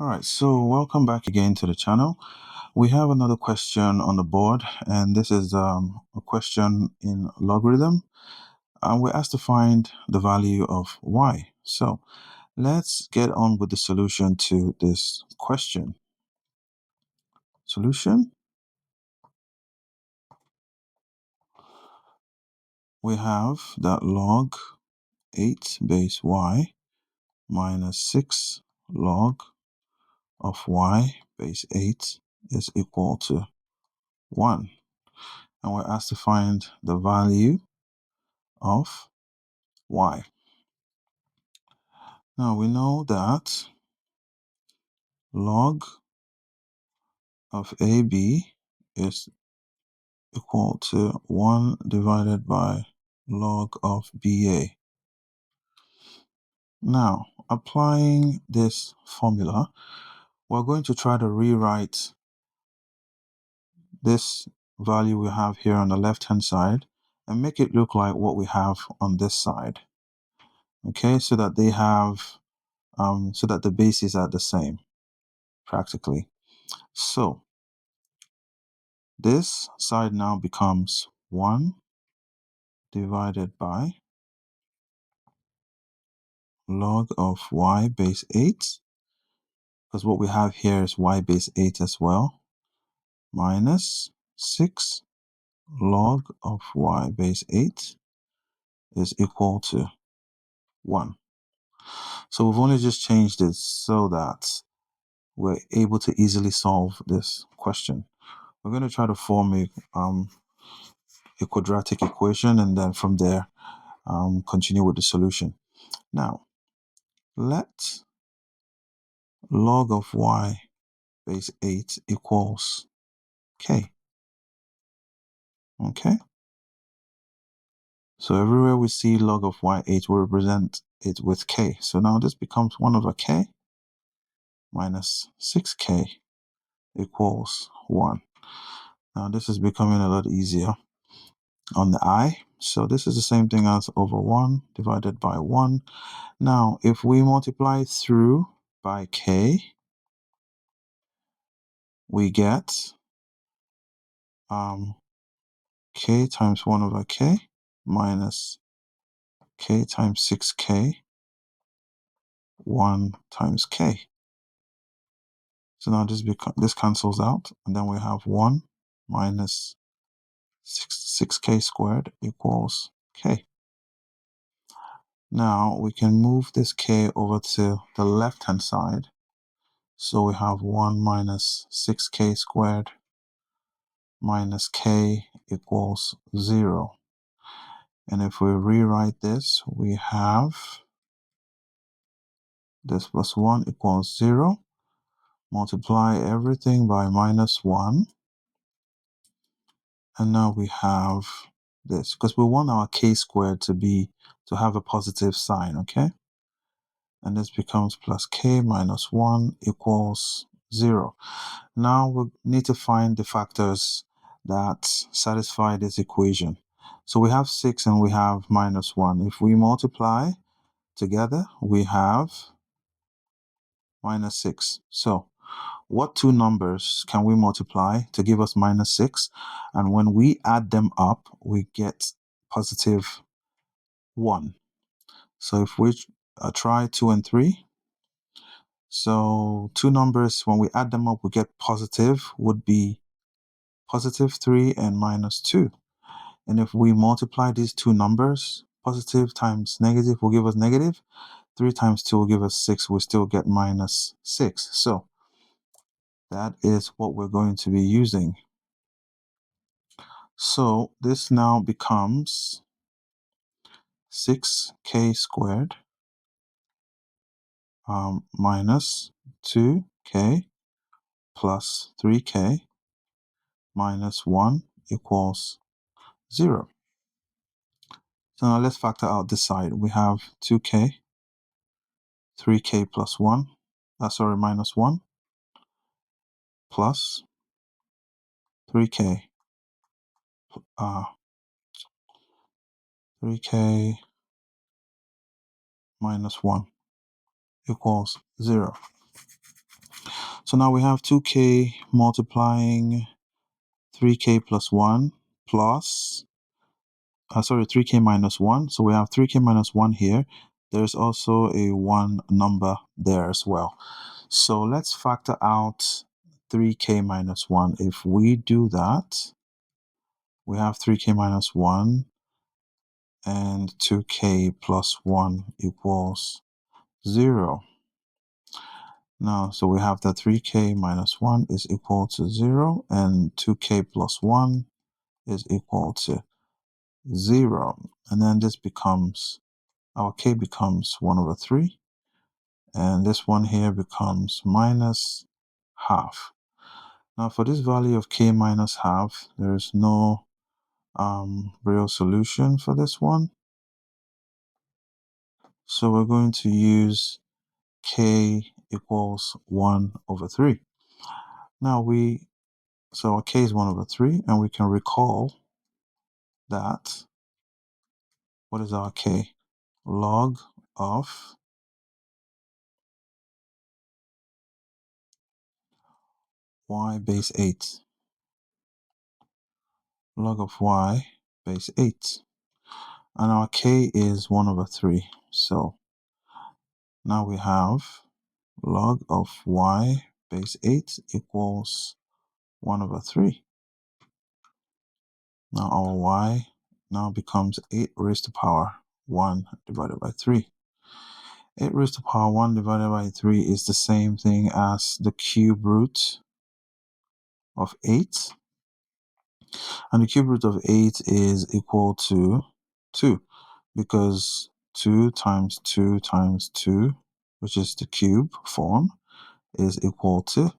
All right, so welcome back again to the channel. We have another question on the board, and this is a question in logarithm, and we're asked to find the value of y. So let's get on with the solution to this question. Solution. We have that log 8 base y minus 6 log of y base 8 is equal to 1. And we're asked to find the value of y. Now we know that log of AB is equal to 1 divided by log of BA. Now, applying this formula, we're going to try to rewrite this value we have here on the left-hand side and make it look like what we have on this side. Okay, so that they have, so that the bases are the same, practically. So this side now becomes 1 divided by log of y base 8, because what we have here is y base 8 as well, minus 6 log of y base 8 is equal to 1. So we've only just changed it so that we're able to easily solve this question. We're going to try to form a quadratic equation, and then from there continue with the solution. Now, let log of y base 8 equals k. Okay? So everywhere we see log of y8, we represent it with k. So now this becomes 1 over k minus 6k equals 1. Now this is becoming a lot easier on the I. So this is the same thing as over 1 divided by 1. Now if we multiply through by k, we get k times 1 over k minus k times 6k 1 times k. So now this cancels out, and then we have 1 minus 6k squared equals k. Now we can move this k over to the left-hand side. So we have 1 minus 6k squared minus k equals 0. And if we rewrite this, we have this plus 1 equals 0. Multiply everything by minus 1. And now we have this, because we want our k squared to have a positive sign, okay? And this becomes plus k minus 1 equals 0. Now we need to find the factors that satisfy this equation. So we have 6 and we have minus 1. If we multiply together, we have minus 6. So what two numbers can we multiply to give us minus 6? And when we add them up, we get positive 1. So if we try 2 and 3, so two numbers, when we add them up, we get positive, would be positive 3 and minus 2. And if we multiply these two numbers, positive times negative will give us negative. 3 times 2 will give us 6. We still get minus 6. So that is what we're going to be using. So this now becomes 6k squared minus 2k plus 3k minus 1 equals 0. So now let's factor out this side. We have 2k, 3k plus 1, minus 1, plus 3k, 3k minus 1 equals 0. So now we have 2k multiplying 3k plus 1 plus, 3k minus 1. So we have 3k minus 1 here. There's also a 1 number there as well. So let's factor out 3k minus 1. If we do that, we have 3k minus 1 and 2k plus 1 equals 0. Now, so we have that 3k minus 1 is equal to 0 and 2k plus 1 is equal to 0. And then this becomes, our k becomes 1 over 3. And this one here becomes minus half. Now for this value of k minus half, there is no real solution for this one. So we're going to use k equals 1 over 3. Now so our k is 1 over 3, and we can recall that, what is our k? Log of y base 8. Log of y base 8. And our k is 1 over 3. So now we have log of y base 8 equals 1 over 3. Now our y now becomes 8 raised to power 1 divided by 3. 8 raised to power 1 divided by 3 is the same thing as the cube root of 8. And the cube root of 8 is equal to 2, because 2 times 2 times 2, which is the cube form, is equal to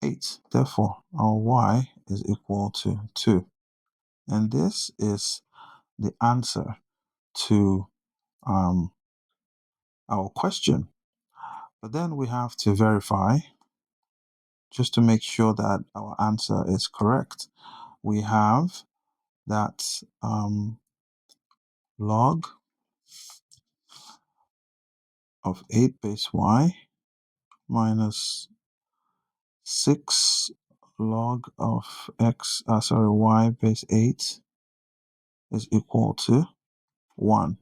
8. Therefore, our y is equal to 2. And this is the answer to our question. But then we have to verify, just to make sure that our answer is correct. We have that log of 8 base y minus 6 log of y base 8 is equal to 1.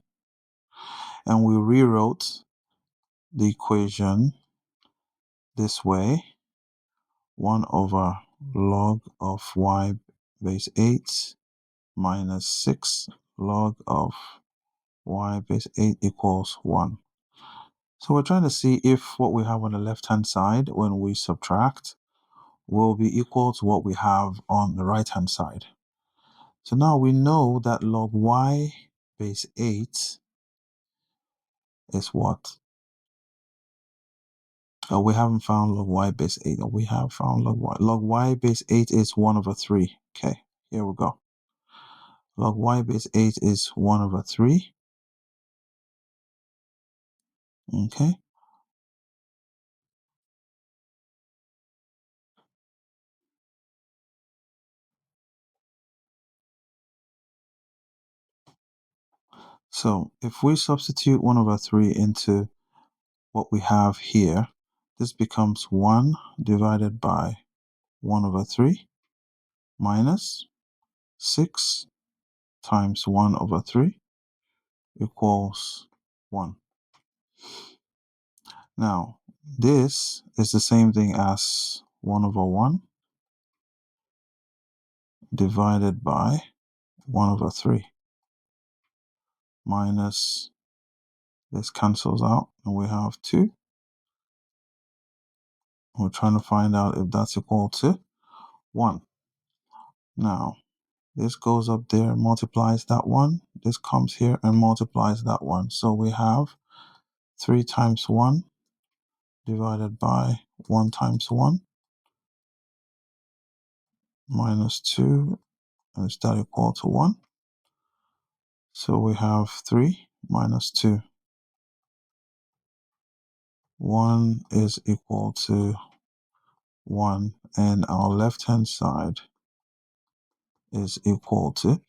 And we rewrote the equation this way: 1 over log of y base 8 minus 6 log of y base 8 equals 1. So we're trying to see if what we have on the left-hand side when we subtract will be equal to what we have on the right-hand side. So now we know that log y base 8 is what? We haven't found log y base 8. We have found log y. Log y base 8 is 1 over 3. Okay, here we go. Log y base 8 is 1 over 3. Okay. So if we substitute 1 over 3 into what we have here, this becomes 1 divided by 1 over 3 minus 6 times 1 over 3 equals 1. Now, this is the same thing as 1 over 1 divided by 1 over 3 minus, this cancels out, and we have 2. We're trying to find out if that's equal to 1. Now, this goes up there, multiplies that 1. This comes here and multiplies that 1. So we have 3 times 1 divided by 1 times 1 minus 2. And is that equal to 1? So we have 3 minus 2. 1 is equal to 1. And our left-hand side is equal to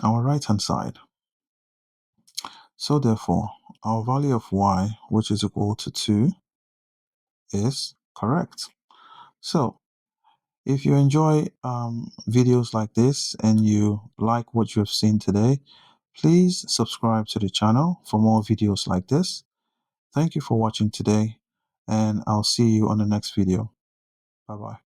our right-hand side. So therefore, our value of y, which is equal to 2, is correct. So if you enjoy videos like this and you like what you have seen today, please subscribe to the channel for more videos like this. Thank you for watching today, and I'll see you on the next video. Bye-bye.